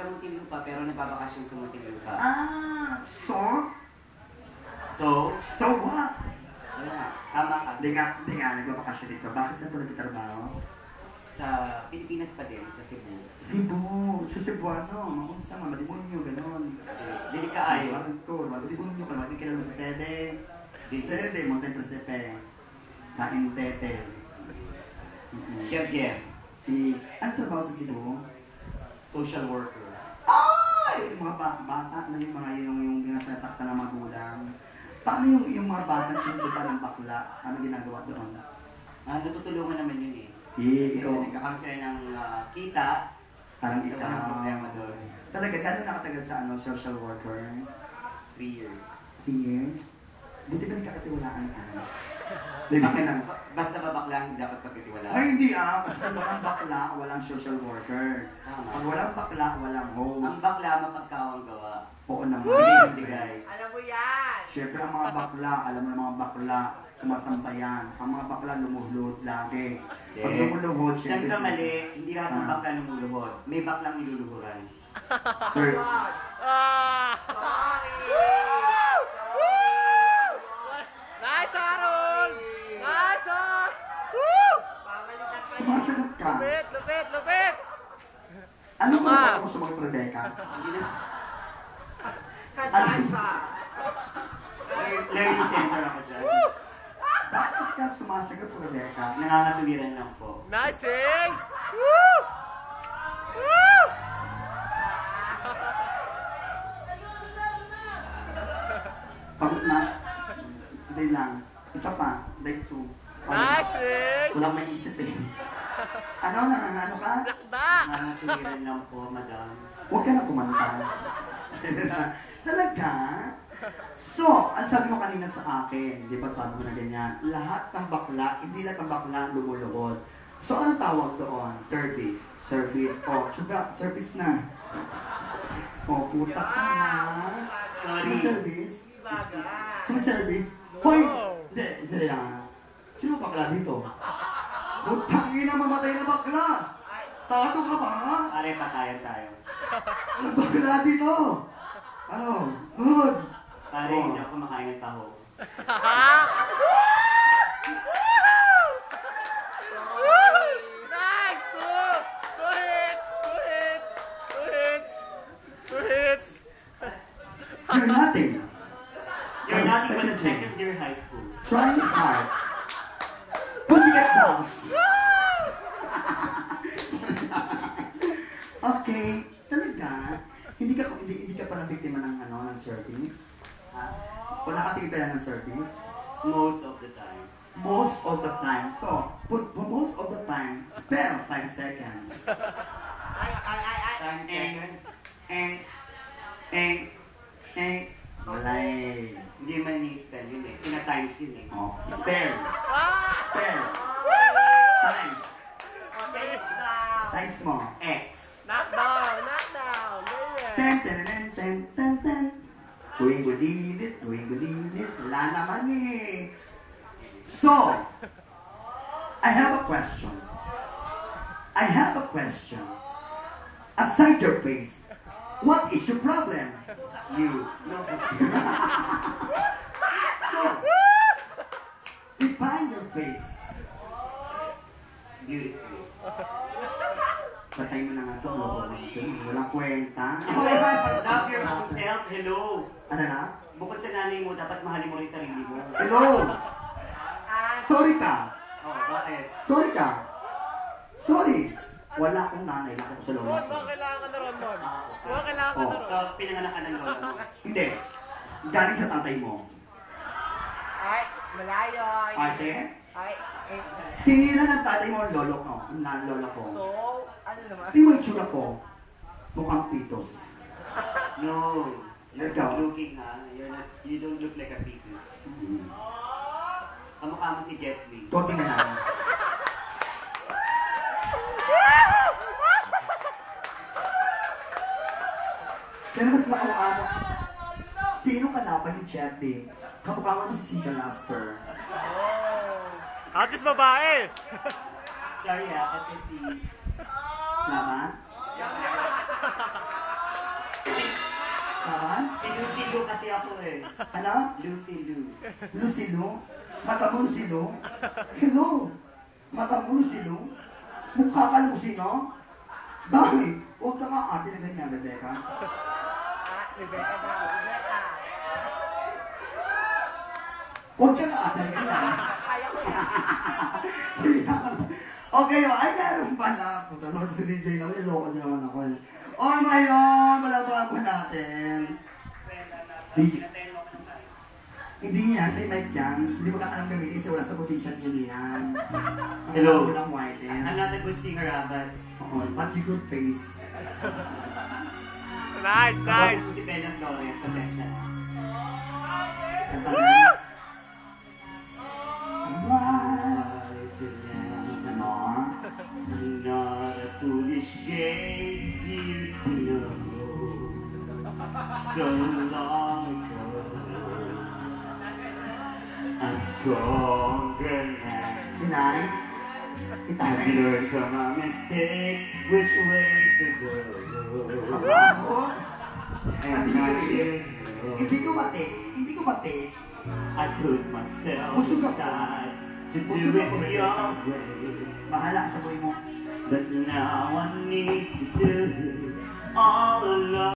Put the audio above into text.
sa Muntinlupa, pero nagbabakasyon sa Muntinlupa. So what? Wala, tama ka. Di nga, nagbabakasyon dito. Bakit saan ito nagtatrabaho? Sa Pilipinas pa din, sa Cebu. Sa Cebuano, makunsa nga, madimonyo, gano'n. Dili ka ayaw. Madimonyo ka, magkikilala mo sa Sede. Sede, Monte Presipe. Kaintete. Gerger. Ano trabaho sa Cebu? Social worker. Ay! Mga bata na yung mga yung sinasakta ng magulang. Paano yung mga bata sinunod ng bakla? Ano ginagawa doon? Natutulungan naman yun eh. Kasi ikaw, nagkakaroon sila ng kita. Parang ikaw ang problema doon. Talaga, gano'n nakatagal sa social worker? 3 years. 3 years? Buti ba nagkakatiwalaan ka? Basta ba bakla, hindi dapat pagkatiwalaan? Ay, hindi Kasi kung walang bakla, walang social worker. Pag walang bakla, walang host. Ang bakla, mapagkawang gawa. Oo naman. Alam mo yan! Siyempre, ang mga bakla, alam mo na mga bakla, sumasampayan. Ang mga bakla lumuhod lagi. Pag lumuluhod, siyempre... Siyempre mali, hindi lahat ng bakla lumuluhod. May baklang niluluhuran. Sir. Nice, Aaron! Nice, Sumasagot ka. Lupit! Ano ba ako sumagot, Rebecca? Hindi na. Ano? Learning center ako dyan. Bakit ka sumasagot, Rebecca? Nakakatuwiran lang po. Nice, eh! Woo! Woo! Pagod na. Hindi lang. Isa pa. Like 2. Nice, eh! Walang may isip eh. Ano ka? Lakda! Nakakatuwiran lang po, madam. Huwag ka na kumanta. Talaga? So, ang sabi mo kanina sa akin, di ba sabi mo na ganyan, lahat ng bakla, hindi lahat ng bakla lumuluhod. So, ano tawag doon? Service. Service. Service na. Puta ka na. Sorry. Service? Service? Hoy! Hindi, sila lang. Sino bakla dito? Putang ina, mamatay na bakla! Tato ka ba? Pare, patayan tayo. Ano bakla dito? Ano? Good! Pare, hindi ako kumakain ng taho. Nice! Two hits! You're nothing. You're not even a second year high school. Trying hard. Pussycat Dolls. Okay, talaga. Hindi ka pa na biktima ng service? O nakatingin ng service? Most of the time. Most of the time. So, most of the time, spell 5 seconds. Time seconds. Malay. Hindi man ni-spell yun eh. Tina-times yun eh. Oh, spell. Spell. Times. Times mo. X. Knockdown! Ten, ten, ten, ten, ten, ten. Tuwing gulilit. Wala naman eh. So, I have a question. Aside your face, what is your problem? You. No. So, define your face. Beautiful. Patay mo na nga ito. Walang kwenta. Love your own self. Hello. Ano na? Bukod sa nanay mo, dapat mahalin mo rin sarili mo. Hello! Sorry ka. Oh, bakit? Sorry. Wala akong nanay. Wala ako sa lola ko. Mukhang kailangan ka na ron, Mon. Mukhang kailangan ka na ron. So, pinanganak ka ng lola mo. Hindi. Galing sa tatay mo. Ay, malayo. Ate? Ay, Tinira ng tatay mo ang lolo ko. Ang lola ko. so, ano naman? Di mo itsura ko. Mukhang pitos. No. You're Ikaw. good looking, ha? You don't look like a fetus. Kamukha mo si Jet Li. Konti na lang. Pero mas makawa sino kalaban ni Jet Li? Kamukha mo si Cynthia Lasper. Atis babae! Sorry, ha? Kasi si... Tama? Lu kasi ako eh. Ano? Lucy Lu. Lucilo? Mata mo Lucilo? Hello? Mata mo Lucilo? Mukha ka Lucino? Bakit? Huwag ka nga ate na ganyan, Rebecca. Rebecca daw, Rebecca. Huwag ka nga ate na ganyan. Kaya ko yan. Okay, ay meron pala. Puta naman si DJ na, iloko niyo naman ako. Oh ngayon, malabahan po natin. DJ. Hindi yan, may mic yan. Hindi mo kakalang gamitin kasi wala sa potential yun yan. Hello. Walang wireless. I'm not a good singer, but... Oo, but you good face. Nice, nice. Si Bella Flores, pasensya na. Kanta na. Ano? I'm not a foolish game you used to know so long ago. I'm stronger now. Inay? I've Itay? learned from my mistake which way to go. Ako? And I should know. Hindi ko mati. Hindi ko mati. I put myself Busog ako. aside to do Busog it ako, your Rebecca. way. Bahala sa buhay mo. But now I need to do it all alone.